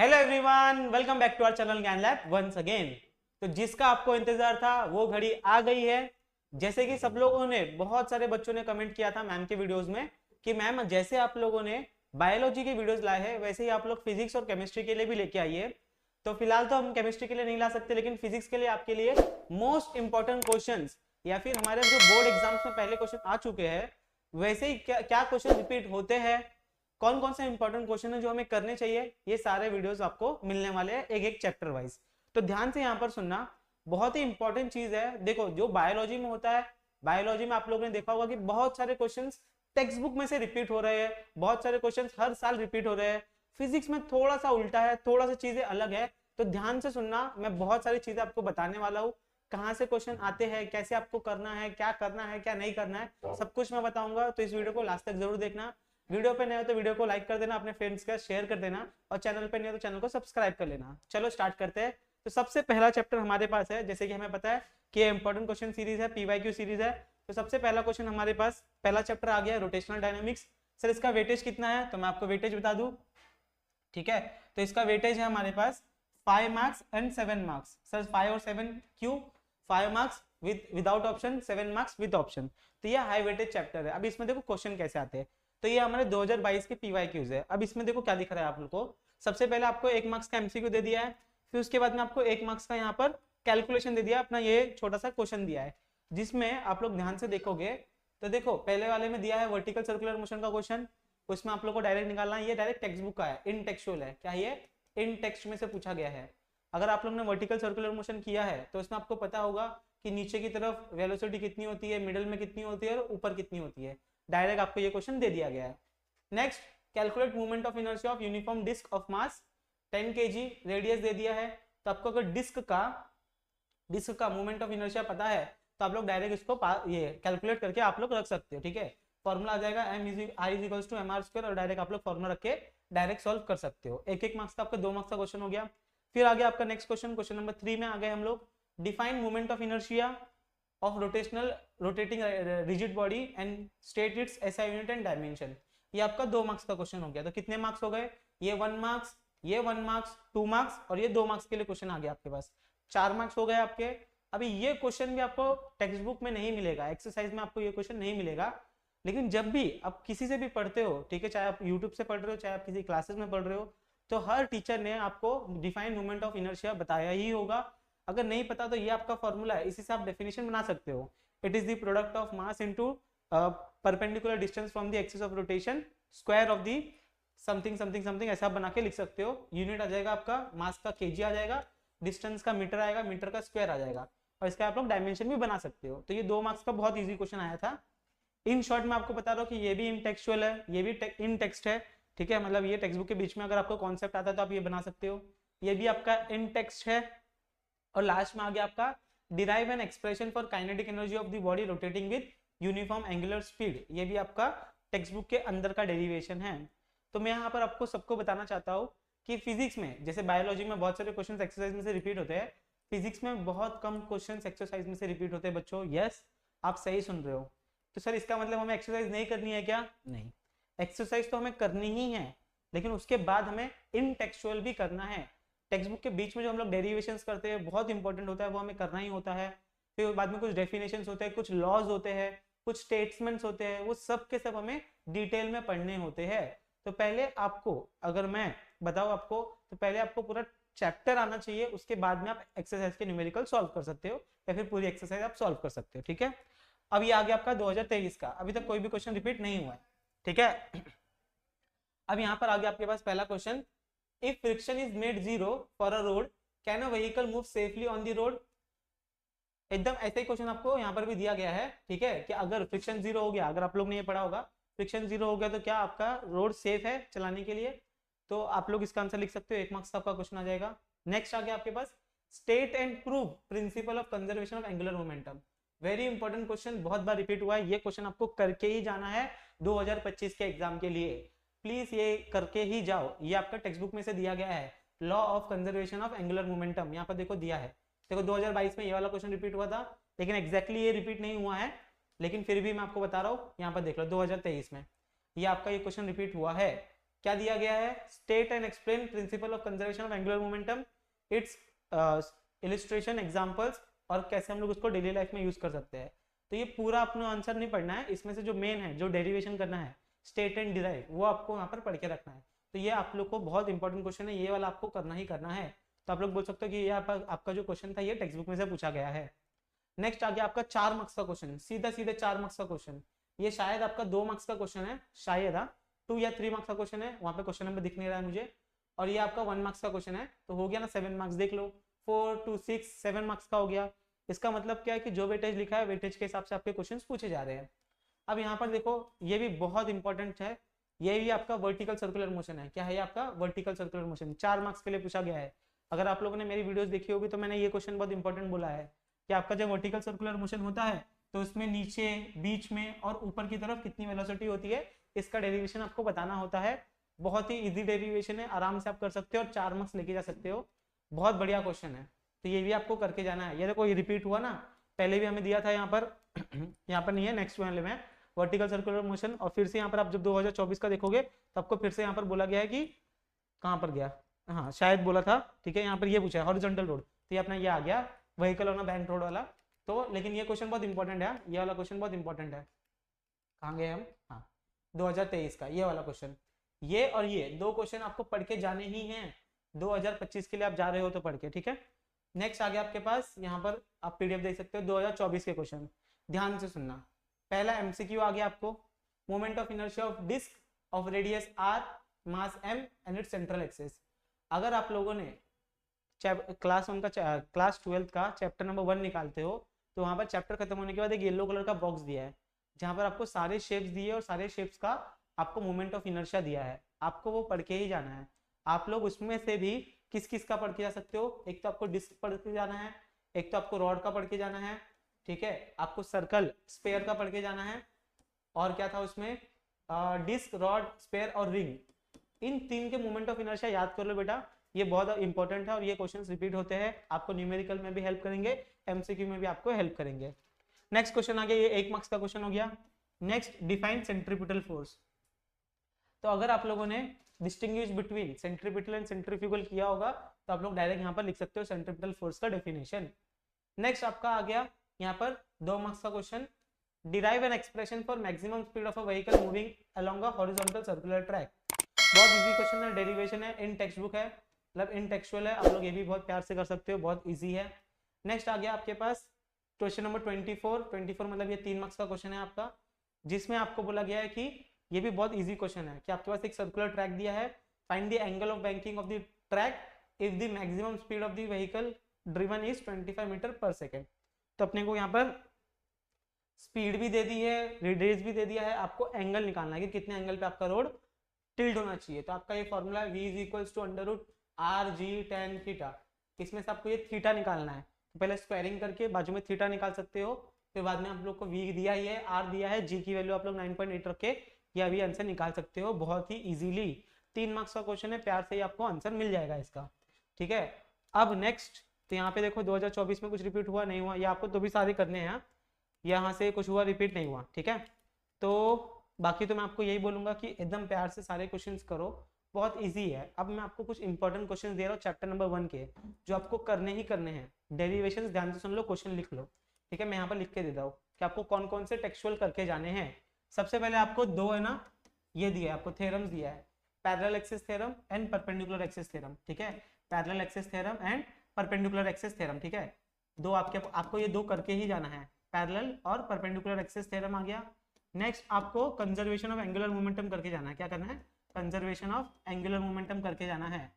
Hello everyone, welcome back to our channel Gyan lab once again. तो जिसका आपको इंतजार था वो घड़ी आ गई है। जैसे कि सब लोगों ने, बहुत सारे बच्चों ने कमेंट किया था मैम के वीडियोस में कि मैम जैसे आप लोगों ने बायोलॉजी के वीडियोस लाए हैं वैसे ही आप लोग फिजिक्स और केमिस्ट्री के लिए भी लेके आइए। तो फिलहाल तो हम केमिस्ट्री के लिए नहीं ला सकते, लेकिन फिजिक्स के लिए आपके लिए मोस्ट इंपॉर्टेंट क्वेश्चन या फिर हमारे जो बोर्ड एग्जाम्स में पहले क्वेश्चन आ चुके हैं वैसे ही क्या क्या क्वेश्चन रिपीट होते हैं, कौन कौन से इंपॉर्टेंट क्वेश्चन है जो हमें करने चाहिए, ये सारे वीडियोस आपको मिलने वाले हैं एक एक चैप्टर वाइज। तो ध्यान से यहाँ पर सुनना, बहुत ही इंपॉर्टेंट चीज है। देखो जो बायोलॉजी में होता है, बायोलॉजी में आप लोगों ने देखा होगा कि बहुत सारे क्वेश्चंस टेक्स्ट बुक में से रिपीट हो रहे हैं, बहुत सारे क्वेश्चंस हर साल रिपीट हो रहे हैं। फिजिक्स में थोड़ा सा उल्टा है, थोड़ा सा चीजें अलग है। तो ध्यान से सुनना, मैं बहुत सारी चीजें आपको बताने वाला हूँ, कहाँ से क्वेश्चन आते हैं, कैसे आपको करना है, क्या नहीं करना है, सब कुछ मैं बताऊंगा। तो इस वीडियो को लास्ट तक जरूर देखना। वीडियो पे नए हो तो वीडियो को लाइक कर देना, अपने फ्रेंड्स का शेयर कर देना, और चैनल पे नए हो तो चैनल को सब्सक्राइब कर लेना। चलो स्टार्ट करते हैं। तो सबसे पहला चैप्टर हमारे पास है, जैसे कि हमें पता है कि इंपॉर्टेंट क्वेश्चन सीरीज है, पीवाईक्यू सीरीज है। तो सबसे पहला क्वेश्चन हमारे पास, पहला चैप्टर आ गया रोटेशनल डायनामिक्स। सर इसका वेटेज कितना है, तो मैं आपको वेटेज बता दूं। ठीक है, तो इसका वेटेज है हमारे पास 5 मार्क्स एंड 7 मार्क्स। सर 5 और 7 क्यों? 5 marks without option, 7 marks with option. तो ये हाई वेटेज चैप्टर है। अब इसमें देखो क्वेश्चन कैसे आते हैं। तो ये हमारे 2022 के पीवाईक्यूज है। अब इसमें देखो क्या दिख रहा है आप लोग को। सबसे पहले आपको 1 मार्क्स का एमसीक्यू दे दिया है, फिर उसके बाद में आपको 1 मार्क्स का यहाँ पर कैलकुलेशन दे दिया, अपना ये छोटा सा क्वेश्चन दिया है, जिसमें आप लोग ध्यान से देखोगे तो देखो पहले वाले में दिया है वर्टिकल सर्कुलर मोशन का क्वेश्चन, उसमें आप लोग को डायरेक्ट निकालना है। ये डायरेक्ट टेक्स्ट बुक का है, इन टेक्सुअल है। क्या ये इन टेक्स्ट में से पूछा गया है। अगर आप लोग ने वर्टिकल सर्कुलर मोशन किया है तो इसमें आपको पता होगा कि नीचे की तरफ वेलोसिटी कितनी होती है, मिडिल में कितनी होती है और ऊपर कितनी होती है। डायरेक्ट आपको ये क्वेश्चन दे दिया गया है। Next, calculate movement of inertia of uniform disc of mass 10 kg, radius दे दिया है। तो आपको अगर डिस्क का मूवमेंट ऑफ इनर्शिया पता है तो आप लोग डायरेक्ट इसको ये कैलकुलेट करके आप लोग रख सकते हो। ठीक है, फॉर्मूला आ जाएगा m/i=mr², और डायरेक्ट आप लोग फॉर्मूला रख के डायरेक्ट सॉल्व कर सकते हो। एक एक मार्क्स का आपका 2 मार्क्स का क्वेश्चन हो गया। फिर आ गया आपका नेक्स्ट क्वेश्चन, क्वेश्चन नंबर 3 में आ गए हम लोग। Define movement of inertia of rotating rigid body and state it's SI unit and dimension. ये आपका 2 मार्क्स का क्वेश्चन हो गया। तो कितने मार्क्स हो गए? ये 1 मार्क्स, ये 1 मार्क्स, 2 मार्क्स, और ये 2 मार्क्स के लिए क्वेश्चन आ गया आपके पास। 4 मार्क्स हो गए आपके। अभी ये क्वेश्चन भी आपको टेक्स्ट बुक में नहीं मिलेगा, एक्सरसाइज में आपको ये क्वेश्चन नहीं मिलेगा, लेकिन जब भी आप किसी से भी पढ़ते हो, ठीक है, चाहे आप यूट्यूब से पढ़ रहे हो, चाहे आप किसी क्लासेस में पढ़ रहे हो, तो हर टीचर ने आपको डिफाइन मूवमेंट ऑफ इनर्शिया बताया ही होगा। अगर नहीं पता तो ये आपका फॉर्मूला है, इसी से आप डेफिनेशन बना सकते हो। It is the product of mass into perpendicular distance from the axis of rotation square of the something something something, ऐसा आप बना के लिख सकते हो। यूनिट आ जाएगा आपका मास का केजी आ जाएगा, डिस्टेंस का मीटर आएगा, मीटर का स्क्वायर आ जाएगा, और इसका आप लोग डायमेंशन भी बना सकते हो। तो ये 2 मार्क्स का बहुत इजी क्वेश्चन आया था। इन शॉर्ट में आपको बता रहा हूँ कि ये भी इन टेक्सुअल है, ये भी इन टेक्स्ट है। ठीक है, मतलब ये टेक्स्ट बुक के बीच में अगर आपको कॉन्सेप्ट आता है तो आप ये बना सकते हो। ये भी आपका इन टेक्स्ट है। और लास्ट में आ गया आपका derive an expression for kinetic energy of the body rotating with uniform angular speed. ये भी आपका टेक्स्ट बुक के अंदर का डेरिवेशन है। तो मैं यहाँ पर आपको सबको बताना चाहता हूँ कि फिजिक्स में, जैसे बायोलॉजी में बहुत सारे क्वेश्चन एक्सरसाइज में से रिपीट होते हैं, फिजिक्स में बहुत कम क्वेश्चन एक्सरसाइज में से रिपीट होते हैं बच्चों। यस, आप सही सुन रहे हो। तो सर इसका मतलब हमें एक्सरसाइज नहीं करनी है क्या? नहीं, एक्सरसाइज तो हमें करनी ही है, लेकिन उसके बाद हमें इन टेक्सुअल भी करना है। टेक्स्ट बुक के बीच में जो हम लोग डेरिवेशंस करते हैं बहुत इंपॉर्टेंट होता है, वो हमें करना ही होता है। फिर बाद में कुछ डेफिनेशंस होते हैं, कुछ लॉज होते हैं, कुछ स्टेटमेंट्स होते हैं, वो सब के सब हमें डिटेल में पढ़ने होते हैं। तो पहले आपको, अगर मैं बताऊं आपको, तो पहले आपको पूरा चैप्टर आना चाहिए, उसके बाद में आप एक्सरसाइज के न्यूमेरिकल सॉल्व कर सकते हो, या फिर पूरी एक्सरसाइज आप सॉल्व कर सकते हो। ठीक है, अब ये आ गया आपका 2023 का, अभी तक कोई भी क्वेश्चन रिपीट नहीं हुआ है। ठीक है, अब यहाँ पर आ गया आपके पास पहला question. If friction is made zero for a road, can a vehicle move safely on the road? एकदम ऐसा ही क्वेश्चन आपको यहाँ पर भी दिया गया है। ठीक है, कि अगर फ्रिक्शन जीरो हो गया, अगर आप लोग ने ये पढ़ा होगा, फ्रिक्शन जीरो हो गया तो क्या आपका रोड सेफ है चलाने के लिए? तो आप लोग इसका आंसर लिख सकते हो, 1 मार्क्स का आपका क्वेश्चन आ जाएगा। नेक्स्ट आ गया आपके पास, state and prove principle of conservation of angular momentum. Very important question, बहुत बार रिपीट हुआ है, ये क्वेश्चन आपको करके ही जाना है 2025 के एग्जाम के लिए। प्लीज ये करके ही जाओ, ये आपका टेक्स्ट बुक में से दिया गया है, law of conservation of angular momentum. यहाँ पर देखो दिया है, देखो 2022 में ये वाला क्वेश्चन रिपीट हुआ था, लेकिन एग्जैक्टली ये रिपीट नहीं हुआ है, लेकिन फिर भी मैं आपको बता रहा हूँ, यहाँ पर देख लो 2023 में ये आपका ये क्वेश्चन रिपीट हुआ है। क्या दिया गया है, state and explain principal of conservation of angular momentum, it's illustration examples, और कैसे हम लोग उसको डेली लाइफ में यूज कर सकते हैं। तो ये पूरा अपना आंसर नहीं पढ़ना है, इसमें से जो मेन है, जो डेरिवेशन करना है, स्टेट एंड डिराइव, वो आपको यहाँ पर पढ़ के रखना है। तो ये आप लोग को बहुत इंपॉर्टेंट क्वेश्चन है, ये वाला आपको करना ही करना है। तो आप लोग बोल सकते हो कि ये आपका जो क्वेश्चन था ये टेक्स्ट बुक में से पूछा गया है। नेक्स्ट आ गया आपका 4 मार्क्स का क्वेश्चन, सीधा सीधे 4 मार्क्स का क्वेश्चन। ये शायद आपका 2 मार्क्स का क्वेश्चन है, शायद 2 या 3 मार्क्स का क्वेश्चन है, वहां पे क्वेश्चन नंबर दिख नहीं रहा है मुझे। और ये आपका 1 मार्क्स का क्वेश्चन है, तो हो गया ना 7 मार्क्स, देख लो 4 2 6 7 मार्क्स का हो गया। इसका मतलब क्या है कि जो वेटेज लिखा है वेटेज के हिसाब से आपके क्वेश्चन पूछे जा रहे हैं। अब यहाँ पर देखो ये भी बहुत इंपॉर्टेंट है, ये भी आपका वर्टिकल सर्कुलर मोशन है। क्या है ये आपका वर्टिकल सर्कुलर मोशन, 4 मार्क्स के लिए पूछा गया है। अगर आप लोगों ने मेरी वीडियोस देखी होगी तो मैंने ये क्वेश्चन बहुत इंपॉर्टेंट बोला है कि आपका जब वर्टिकल सर्कुलर मोशन होता है तो उसमें नीचे, बीच में और ऊपर की तरफ कितनी वेलोसिटी होती है, इसका डेरिवेशन आपको बताना होता है। बहुत ही इजी डेरिवेशन है, आराम से आप कर सकते हो और 4 मार्क्स लेके जा सकते हो। बहुत बढ़िया क्वेश्चन है, तो ये भी आपको करके जाना है। ये देखो ये रिपीट हुआ ना, पहले भी हमें दिया था यहाँ पर यहाँ पर नहीं है, नेक्स्ट वाले में वर्टिकल सर्कुलर मोशन। और फिर से यहाँ पर आप जब 2024 का देखोगे तो आपको फिर से यहाँ पर बोला गया है कि कहाँ पर गया, हाँ शायद बोला था, ठीक है। यहाँ पर ये पूछा है हॉरिजॉन्टल रोड, तो ये अपना ये आ गया vehicle on a bank road वाला। तो लेकिन ये क्वेश्चन बहुत इंपॉर्टेंट है, ये वाला क्वेश्चन बहुत इंपॉर्टेंट है। कहाँ गए हम, हाँ 2023 का ये वाला क्वेश्चन। ये और ये 2 क्वेश्चन आपको पढ़ के जाने ही हैं, 2025 के लिए आप जा रहे हो तो पढ़ के, ठीक है। नेक्स्ट आ गया आपके पास, यहाँ पर आप पीडीएफ देख सकते हो 2024 के क्वेश्चन, ध्यान से सुनना। पहला एमसीक्यू आ गया आपको, moment of inertia of disc of radius R, mass M and its central axis. अगर आप लोगों ने क्लास 12 का चैप्टर नंबर 1 निकालते हो तो वहां पर चैप्टर खत्म होने के बाद एक येलो कलर का बॉक्स दिया है जहां पर आपको सारे शेप्स दिए और सारे शेप्स का आपको मोमेंट ऑफ इनर्शिया दिया है, आपको वो पढ़ के ही जाना है। आप लोग उसमें से भी किस किस का पढ़ के जा सकते हो, एक तो आपको डिस्क पढ़ के जाना है, एक तो आपको रॉड का पढ़ के जाना है, ठीक है, आपको सर्कल स्पेयर का पढ़ के जाना है, और क्या था उसमें डिस्क, रॉड, स्पेयर और रिंग। इन 3 के मोमेंट ऑफ इनर्शिया याद कर लो बेटा, ये बहुत इंपॉर्टेंट है और ये क्वेश्चंस रिपीट होते हैं, आपको न्यूमेरिकल में भी हेल्प करेंगे, एमसीक्यू में भी आपको हेल्प करेंगे। नेक्स्ट क्वेश्चन आ गया, ये 1 मार्क्स का क्वेश्चन हो गया। Next define centripetal force. तो अगर आप लोगों ने distinguish between centripetal and centrifugal किया होगा तो आप लोग डायरेक्ट यहाँ पर लिख सकते हो सेंट्रीपिटल फोर्स का डेफिनेशन। नेक्स्ट आपका आ गया यहाँ पर 2 मार्क्स का question, derive an expression for maximum speed of a vehicle moving along a horizontal circular track. बहुत इजी क्वेश्चन है, डेरिवेशन है, इन टेक्स्ट बुक है, मतलब इन टेक्सुअल है, आप लोग ये भी बहुत प्यार से कर सकते हो, बहुत इजी है। नेक्स्ट आ गया आपके पास क्वेश्चन नंबर 24 मतलब ये 3 मार्क्स का क्वेश्चन है आपका, जिसमें आपको बोला गया है कि ये भी बहुत इजी क्वेश्चन है कि आपके पास एक सर्कुलर ट्रैक दिया है, find the angle of banking of the track if the maximum speed of the vehicle driven is 25 metre per second. तो अपने को यहाँ पर स्पीड भी दे दी है, रेडियस भी दे दिया है, आपको एंगल निकालना है कि कितने एंगल पे आपका रोड टिल्ट होना चाहिए। तो आपका ये formula v is equals to under root R G tan theta, इसमें से आपको ये थीटा निकालना है। तो पहले स्क्वायरिंग करके बाजू में थीटा निकाल सकते हो, फिर बाद में आप लोग को v दिया ही है, r दिया है, g की वैल्यू आप लोग 9.8 रख के ये अभी आंसर निकाल सकते हो बहुत ही इजीली। 3 मार्क्स का क्वेश्चन है, प्यार से ही आपको आंसर मिल जाएगा इसका, ठीक है। अब नेक्स्ट, तो यहाँ पे देखो 2024 में कुछ रिपीट हुआ नहीं हुआ, ये आपको तो भी सारे करने हैं, यहाँ से कुछ हुआ रिपीट नहीं हुआ, ठीक है। तो बाकी तो मैं आपको यही बोलूंगा कि एकदम प्यार से सारे क्वेश्चंस करो, बहुत इजी है। अब मैं आपको कुछ इंपॉर्टेंट क्वेश्चंस दे रहा हूँ चैप्टर नंबर 1 के, जो आपको करने ही करने हैं। डेरिवेशंस ध्यान से सुन लो, क्वेश्चन लिख लो, ठीक है। मैं यहाँ पर लिख के देता हूँ कि आपको कौन कौन से टेक्सुअल करके जाने हैं। सबसे पहले आपको 2 है ना, ये दिया है आपको, थ्योरम्स दिया है, parallel axis theorem and perpendicular axis theorem, ठीक है। Parallel axis theorem and perpendicular axis theorem, ठीक है। 2 आपको ये 2 करके ही जाना है, पैरेलल और परपेंडिकुलर एक्सिस थ्योरम आ गया। नेक्स्ट आपको कंजर्वेशन ऑफ एंगुलर मोमेंटम करके जाना है, क्या करना है, कंजर्वेशन ऑफ एंगुलर मोमेंटम करके जाना है।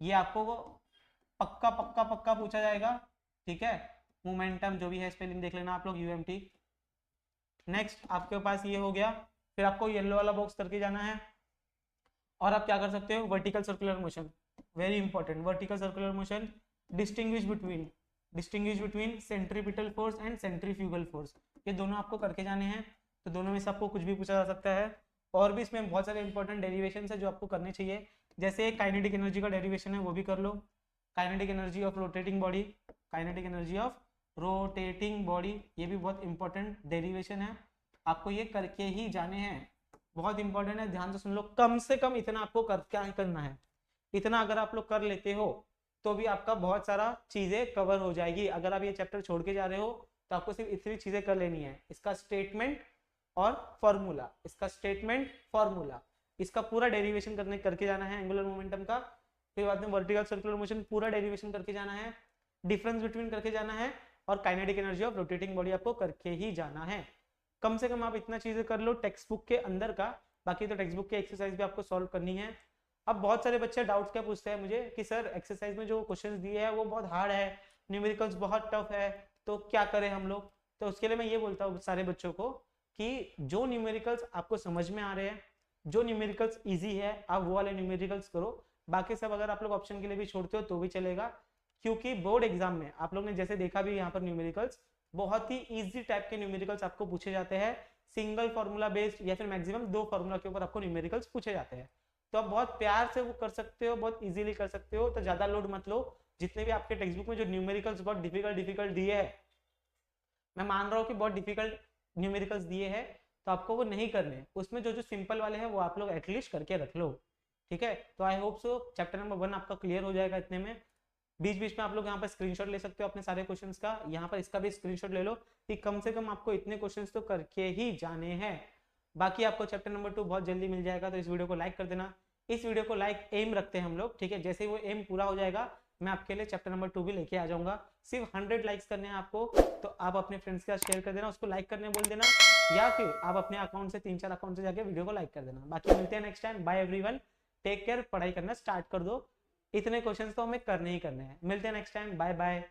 ये आपको पक्का पक्का पक्का पूछा जाएगा, ठीक है। मोमेंटम जो भी है स्पेलिंग देख लेना आप लोग, यूएमटी। नेक्स्ट आपके पास ये हो गया, फिर आपको येलो वाला बॉक्स करके जाना है। और आप क्या कर सकते हो, vertical circular motion, very important, vertical circular motion, distinguish between centripetal force and centrifugal force, ये दोनों आपको करके जाने हैं। तो दोनों में से आपको कुछ भी पूछा जा सकता है, और भी इसमें बहुत सारे इंपॉर्टेंट डेरिवेशन है जो आपको करने चाहिए। जैसे काइनेटिक एनर्जी का डेरिवेशन है वो भी कर लो, kinetic energy of rotating body, kinetic energy of rotating body, ये भी बहुत इंपॉर्टेंट डेरिवेशन है, आपको ये करके ही जाने हैं। बहुत इंपॉर्टेंट है, ध्यान से सुन लो। कम से कम इतना आपको क्या करना है, इतना अगर आप लोग कर लेते हो तो भी आपका बहुत सारा चीजें कवर हो जाएगी। अगर आप ये चैप्टर छोड़ के जा रहे हो तो आपको सिर्फ इतनी चीजें कर लेनी है, इसका स्टेटमेंट और फॉर्मूला, इसका स्टेटमेंट फॉर्मूला, इसका पूरा डेरिवेशन करके जाना है एंगुलर मोमेंटम का। फिर बाद में वर्टिकल सर्कुलर मोशन पूरा डेरिवेशन करके जाना है, डिफरेंस बिटवीन करके जाना है, और kinetic energy of rotating body आपको करके ही जाना है। कम से कम आप इतना चीजें कर लो टेक्स्ट बुक के अंदर का, बाकी तो टेक्स्ट बुक की एक्सरसाइज भी आपको सॉल्व करनी है। अब बहुत सारे बच्चे डाउट्स क्या पूछते हैं मुझे कि सर एक्सरसाइज में जो क्वेश्चंस दिए हैं वो बहुत हार्ड है, न्यूमेरिकल्स बहुत टफ है, तो क्या करें हम लोग। तो उसके लिए मैं ये बोलता हूँ सारे बच्चों को कि जो न्यूमेरिकल्स आपको समझ में आ रहे हैं, जो न्यूमेरिकल्स इजी है, आप वो वाले न्यूमेरिकल्स करो। बाकी सब अगर आप लोग ऑप्शन के लिए भी छोड़ते हो तो भी चलेगा, क्योंकि बोर्ड एग्जाम में आप लोग ने जैसे देखा भी यहाँ पर न्यूमेरिकल्स बहुत ही इजी टाइप के न्यूमेरिकल्स आपको पूछे जाते हैं, सिंगल फॉर्मूला बेस्ड या फिर मैक्सिमम 2 फॉर्मूला के ऊपर आपको न्यूमेरिकल्स पूछे जाते हैं। तो आप बहुत प्यार से वो कर सकते हो, बहुत इजीली कर सकते हो, तो ज्यादा लोड मत लो। जितने भी आपके टेक्स्ट बुक में जो न्यूमेरिकल्स बहुत डिफिकल्ट दिए है, मैं मान रहा हूँ कि बहुत डिफिकल्ट न्यूमेरिकल्स दिए हैं, तो आपको वो नहीं करने, उसमें जो जो सिंपल वाले हैं वो आप लोग एटलीस्ट करके रख लो, ठीक है। तो I hope so chapter number 1 आपका क्लियर हो जाएगा इतने में। बीच बीच में आप लोग यहाँ पर स्क्रीनशॉट ले सकते हो अपने सारे क्वेश्चंस का, यहाँ पर इसका भी स्क्रीनशॉट ले लो कि कम से कम आपको इतने क्वेश्चंस तो करके ही जाने हैं। बाकी आपको चैप्टर नंबर 2 बहुत जल्दी मिल जाएगा, तो इस वीडियो को लाइक कर देना। इस वीडियो को लाइक एम रखते हैं हम लोग, ठीक है। जैसे ही वो एम पूरा हो जाएगा मैं आपके लिए चैप्टर नंबर 2 भी लेके आ जाऊंगा। सिर्फ 100 लाइक्स करने हैं आपको, तो आप अपने फ्रेंड्स के साथ शेयर कर देना, उसको लाइक करने बोल देना, या फिर आप अपने अकाउंट से 3-4 अकाउंट से जाके वीडियो को लाइक कर देना। बाकी मिलते हैं next time, bye everyone, take care, पढ़ाई करना स्टार्ट कर दो, इतने क्वेश्चंस तो हमें करने ही करने हैं। मिलते हैं नेक्स्ट टाइम, बाय बाय।